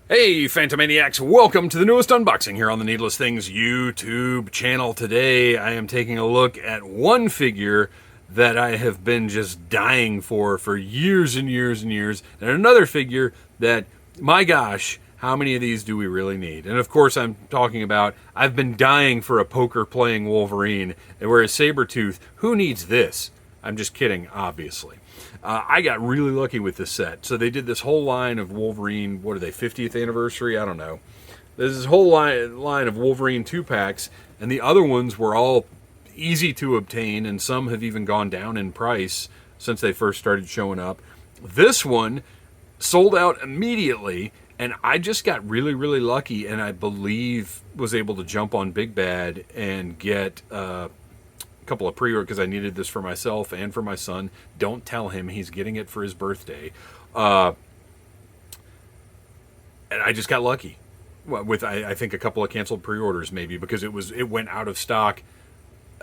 Hey, Phantomaniacs, welcome to the newest unboxing here on the Needless Things YouTube channel. Today, I am taking a look at one figure that I have been just dying for years and years and years, and another figure that, my gosh, how many of these do we really need? And of course, I'm talking about, I've been dying for a poker-playing Wolverine, whereas Sabretooth, who needs this? I'm just kidding, obviously. I got really lucky with this set. So they did this whole line of Wolverine, what are they, 50th anniversary? I don't know. There's this whole line of Wolverine 2-packs, and the other ones were all easy to obtain, and some have even gone down in price since they first started showing up. This one sold out immediately, and I just got really, really lucky, and I believe was able to jump on Big Bad and get couple of pre-orders because I needed this for myself and for my son. Don't tell him, he's getting it for his birthday. And I just got lucky with I think a couple of canceled pre-orders maybe, because it went out of stock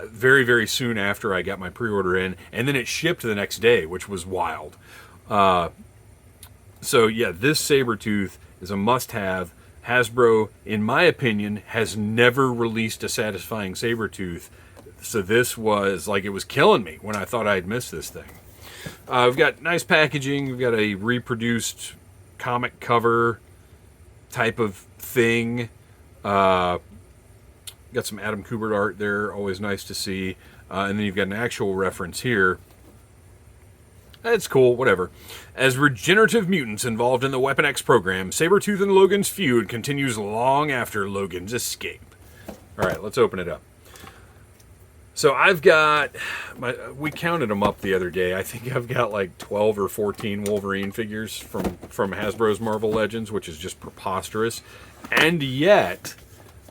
very, very soon after I got my pre-order in, and then it shipped the next day, which was wild. So yeah, this Sabretooth is a must-have. Hasbro, in my opinion, has never released a satisfying Sabretooth. So this was like, it was killing me when I thought I'd missed this thing. We've got nice packaging. We've got a reproduced comic cover type of thing. Got some Adam Kubert art there, always nice to see. And then you've got an actual reference here. That's cool, whatever. As regenerative mutants involved in the Weapon X program, Sabretooth and Logan's feud continues long after Logan's escape. All right, let's open it up. So I've got, we counted them up the other day. I think I've got like 12 or 14 Wolverine figures from Hasbro's Marvel Legends, which is just preposterous. And yet,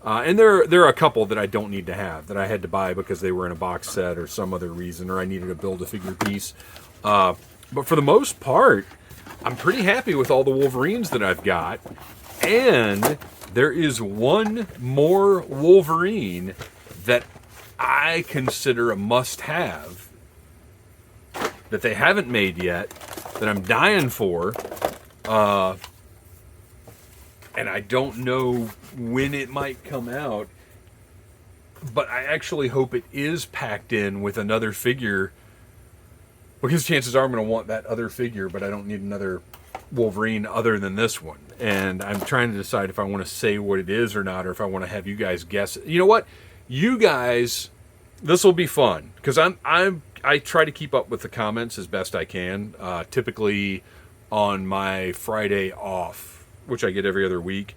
and there are a couple that I don't need to have, that I had to buy because they were in a box set or some other reason, or I needed to build a figure piece. But for the most part, I'm pretty happy with all the Wolverines that I've got. And there is one more Wolverine that I consider a must-have that they haven't made yet, that I'm dying for, and I don't know when it might come out, but I actually hope it is packed in with another figure, because chances are I'm going to want that other figure, but I don't need another Wolverine other than this one. And I'm trying to decide if I want to say what it is or not, or if I want to have you guys guess it. You know what? You guys, this will be fun, because I try to keep up with the comments as best I can. Typically on my Friday off, which I get every other week,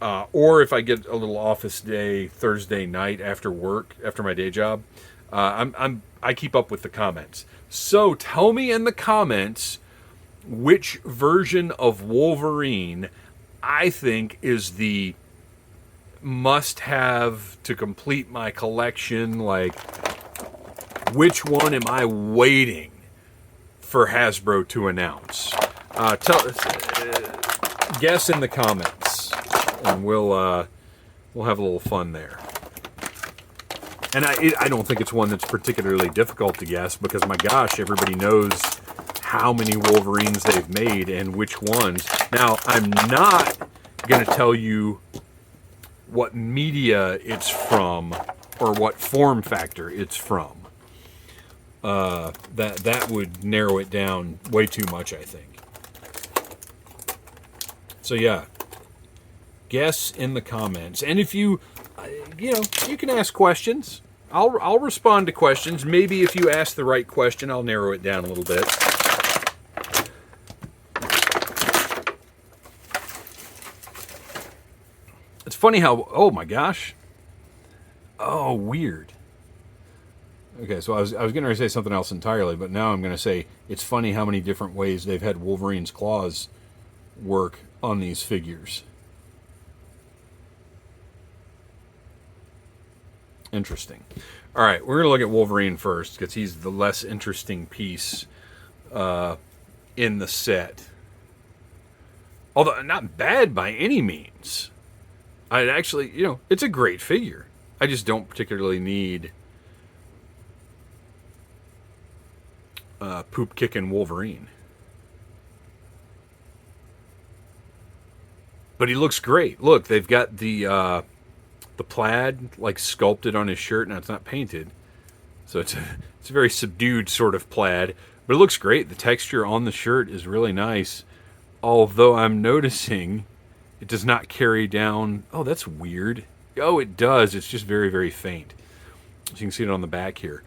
or if I get a little office day Thursday night after work, after my day job, I keep up with the comments. So tell me in the comments which version of Wolverine I think is the must-have to complete my collection. Like, which one am I waiting for Hasbro to announce? Guess in the comments, and we'll have a little fun there. And I don't think it's one that's particularly difficult to guess, because my gosh, everybody knows how many Wolverines they've made and which ones. Now, I'm not going to tell you what media it's from or what form factor it's from. That would narrow it down way too much, I think. So yeah, guess in the comments. And if you can ask questions. I'll respond to questions. Maybe if you ask the right question, I'll narrow it down a little bit. It's funny how, oh my gosh. Oh, weird. Okay, so I was going to say something else entirely, but now I'm going to say it's funny how many different ways they've had Wolverine's claws work on these figures. Interesting. All right, we're going to look at Wolverine first, because he's the less interesting piece in the set. Although not bad by any means. I'd actually, it's a great figure. I just don't particularly need poop-kicking Wolverine. Poop kicking Wolverine. But he looks great. Look, they've got the plaid like sculpted on his shirt. Now it's not painted, so it's a very subdued sort of plaid, but it looks great. The texture on the shirt is really nice. Although I'm noticing it does not carry down. Oh, that's weird. Oh, it does. It's just very, very faint. So you can see it on the back here.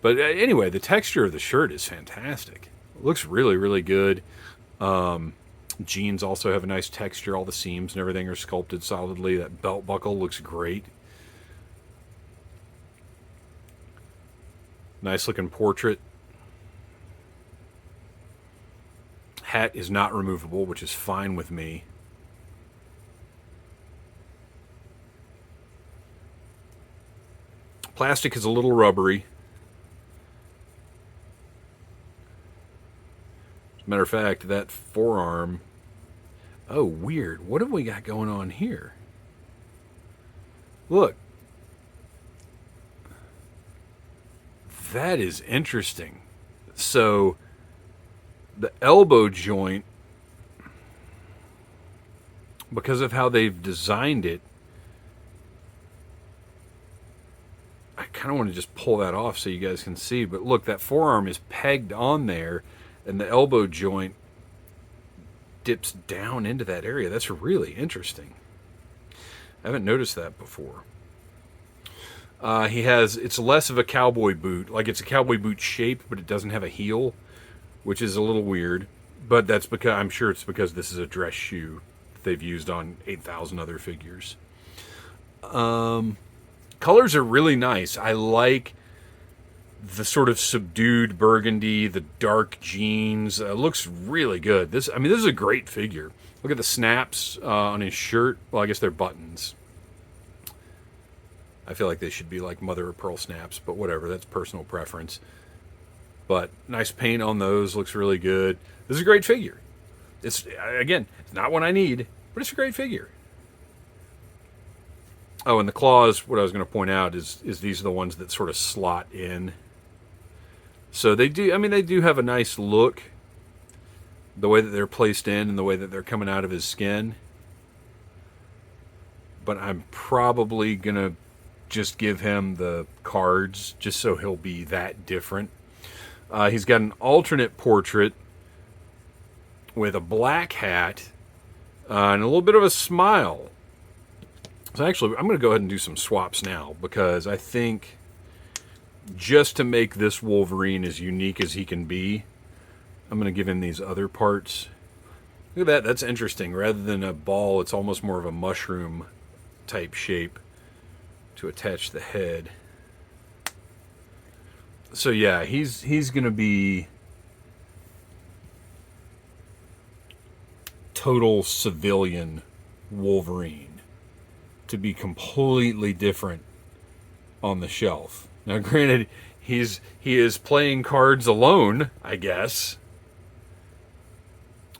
But anyway, the texture of the shirt is fantastic. It looks really, really good. Jeans also have a nice texture. All the seams and everything are sculpted solidly. That belt buckle looks great. Nice looking portrait. Hat is not removable, which is fine with me. Plastic is a little rubbery. As a matter of fact, that forearm... Oh, weird. What have we got going on here? Look. That is interesting. So, the elbow joint, because of how they've designed it, I kind of want to just pull that off so you guys can see. But look, that forearm is pegged on there, and the elbow joint dips down into that area. That's really interesting. I haven't noticed that before. It's less of a cowboy boot. Like, it's a cowboy boot shape, but it doesn't have a heel, which is a little weird. But that's because, I'm sure it's because this is a dress shoe that they've used on 8,000 other figures. Colors are really nice. I like the sort of subdued burgundy, the dark jeans. Looks really good. This is a great figure. Look at the snaps on his shirt. Well, I guess they're buttons. I feel like they should be like mother of pearl snaps, but whatever. That's personal preference. But nice paint on those. Looks really good. This is a great figure. It's not one I need, but it's a great figure. Oh, and the claws, what I was going to point out is these are the ones that sort of slot in. So they do have a nice look, the way that they're placed in and the way that they're coming out of his skin. But I'm probably going to just give him the cards just so he'll be that different. He's got an alternate portrait with a black hat and a little bit of a smile. So actually, I'm going to go ahead and do some swaps now, because I think just to make this Wolverine as unique as he can be, I'm going to give him these other parts. Look at that. That's interesting. Rather than a ball, it's almost more of a mushroom type shape to attach the head. So yeah, he's going to be total civilian Wolverine, to be completely different on the shelf. Now, granted, he is playing cards alone, I guess.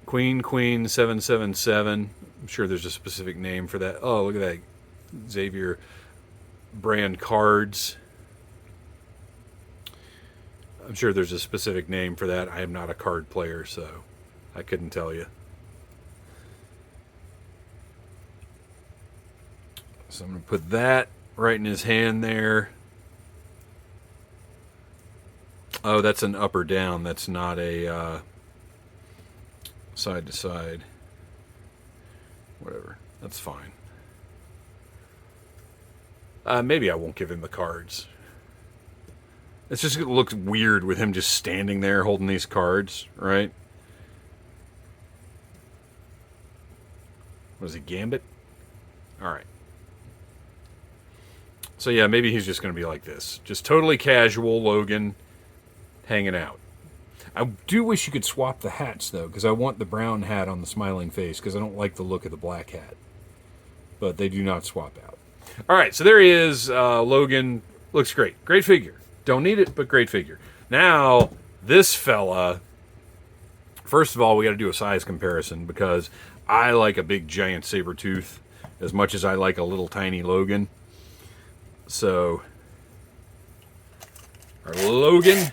Queen 777. I'm sure there's a specific name for that. Oh, look at that. Xavier brand cards. I'm sure there's a specific name for that. I am not a card player, so I couldn't tell you. So I'm going to put that right in his hand there. Oh, that's an up or down. That's not a side to side. Whatever. That's fine. Maybe I won't give him the cards. It's just going to look weird with him just standing there holding these cards, right? What is he, Gambit? All right. So yeah, maybe he's just going to be like this. Just totally casual Logan hanging out. I do wish you could swap the hats, though, because I want the brown hat on the smiling face, because I don't like the look of the black hat. But they do not swap out. All right, so there he is. Logan looks great. Great figure. Don't need it, but great figure. Now, this fella, first of all, we got to do a size comparison, because I like a big, giant Sabretooth as much as I like a little, tiny Logan. So, our Logan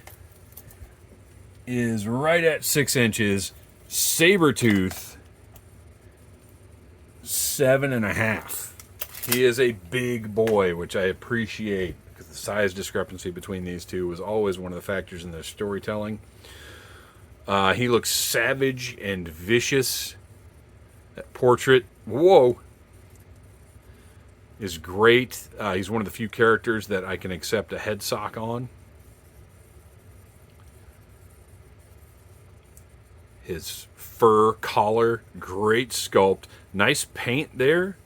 is right at 6 inches. Sabretooth 7.5. He is a big boy, which I appreciate, because the size discrepancy between these two was always one of the factors in their storytelling. He looks savage and vicious. That portrait, whoa, is great. He's one of the few characters that I can accept a head sock on. His fur collar, great sculpt. Nice paint there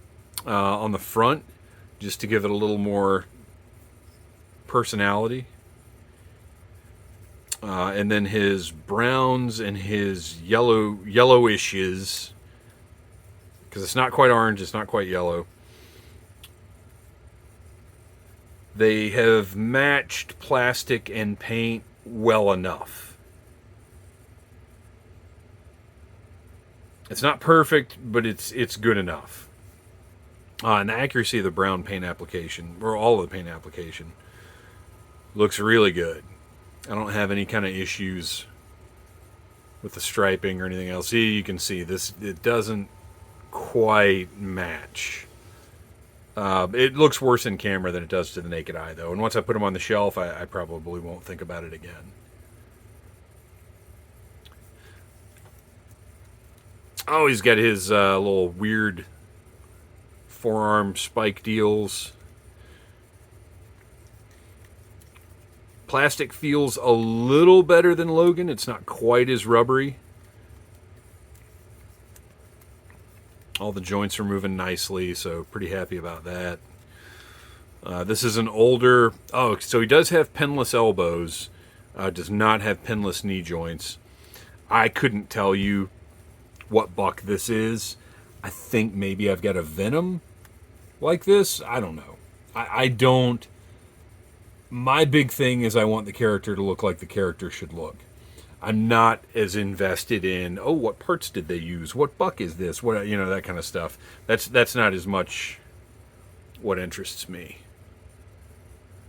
on the front, just to give it a little more personality. And then his browns and his yellowishes, because it's not quite orange, it's not quite yellow. They have matched plastic and paint well enough. It's not perfect, but it's good enough. And the accuracy of the brown paint application, or all of the paint application, looks really good. I don't have any kind of issues with the striping or anything else. See, you can see this, it doesn't quite match. It looks worse in camera than it does to the naked eye, though. And once I put them on the shelf, I probably won't think about it again. Oh, he's got his little weird forearm spike deals. Plastic feels a little better than Logan. It's not quite as rubbery. All the joints are moving nicely, so pretty happy about that. This is an older... Oh, so he does have pinless elbows. Does not have pinless knee joints. I couldn't tell you what buck this is. I think maybe I've got a Venom like this. I don't know. I don't... My big thing is I want the character to look like the character should look. I'm not as invested in, oh, what parts did they use? What buck is this? What, you know, that kind of stuff. That's not as much what interests me.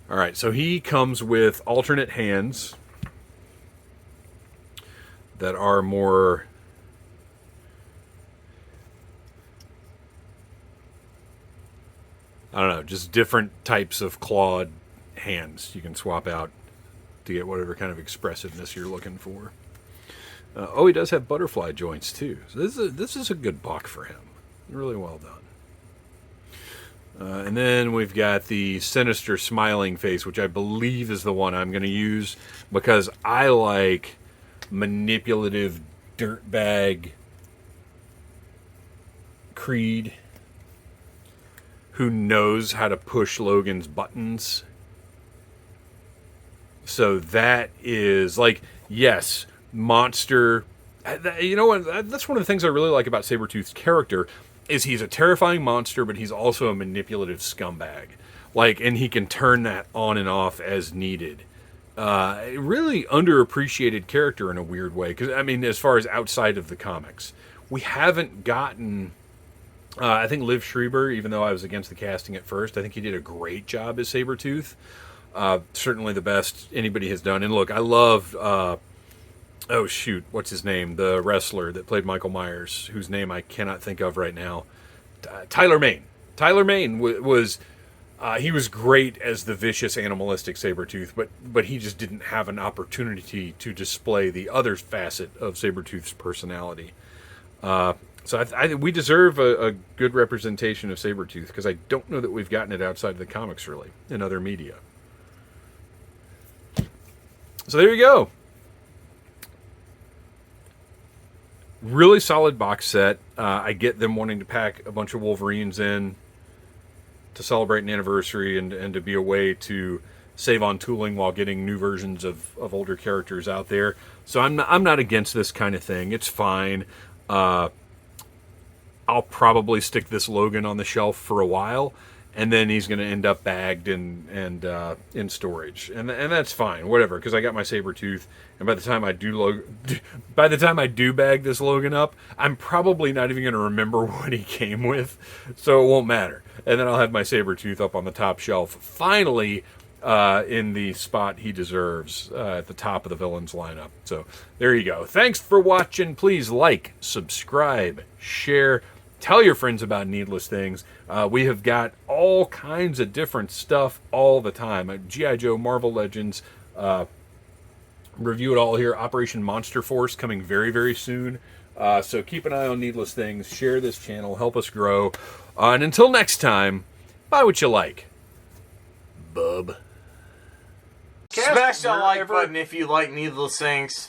All right, so he comes with alternate hands that are more... I don't know, just different types of clawed hands you can swap out to get whatever kind of expressiveness you're looking for. Oh, he does have butterfly joints too. So this is a good buck for him. Really well done. And then we've got the sinister smiling face, which I believe is the one I'm going to use because I like manipulative dirtbag Creed who knows how to push Logan's buttons. So that is like, yes, monster. You know what? That's one of the things I really like about Sabretooth's character is he's a terrifying monster, but he's also a manipulative scumbag. Like, and he can turn that on and off as needed. Really underappreciated character in a weird way. Because, I mean, as far as outside of the comics, we haven't gotten... I think Liv Schreiber, even though I was against the casting at first, I think he did a great job as Sabretooth. Certainly the best anybody has done. And look, I love... oh, shoot, what's his name? The wrestler that played Michael Myers, whose name I cannot think of right now. Tyler Mane. Tyler Mane was... he was great as the vicious, animalistic Sabretooth, but he just didn't have an opportunity to display the other facet of Sabretooth's personality. So we deserve a good representation of Sabretooth, because I don't know that we've gotten it outside of the comics, really, in other media. So there you go. Really solid box set. I get them wanting to pack a bunch of Wolverines in to celebrate an anniversary and to be a way to save on tooling while getting new versions of older characters out there. So I'm not against this kind of thing. It's fine. I'll probably stick this Logan on the shelf for a while, and then he's going to end up bagged and in storage, and that's fine, whatever. Because I got my Sabretooth, and by the time I do bag this Logan up, I'm probably not even going to remember what he came with, so it won't matter. And then I'll have my Sabretooth up on the top shelf, finally, in the spot he deserves, at the top of the villains lineup. So there you go. Thanks for watching. Please like, subscribe, share, Tell your friends about Needless Things. We have got all kinds of different stuff all the time. G.I. Joe, Marvel Legends, review it all here. Operation Monster Force coming very, very soon. So keep an eye on Needless Things. Share this channel. Help us grow. And until next time, buy what you like. Bub. Smash that like button if you like Needless Things.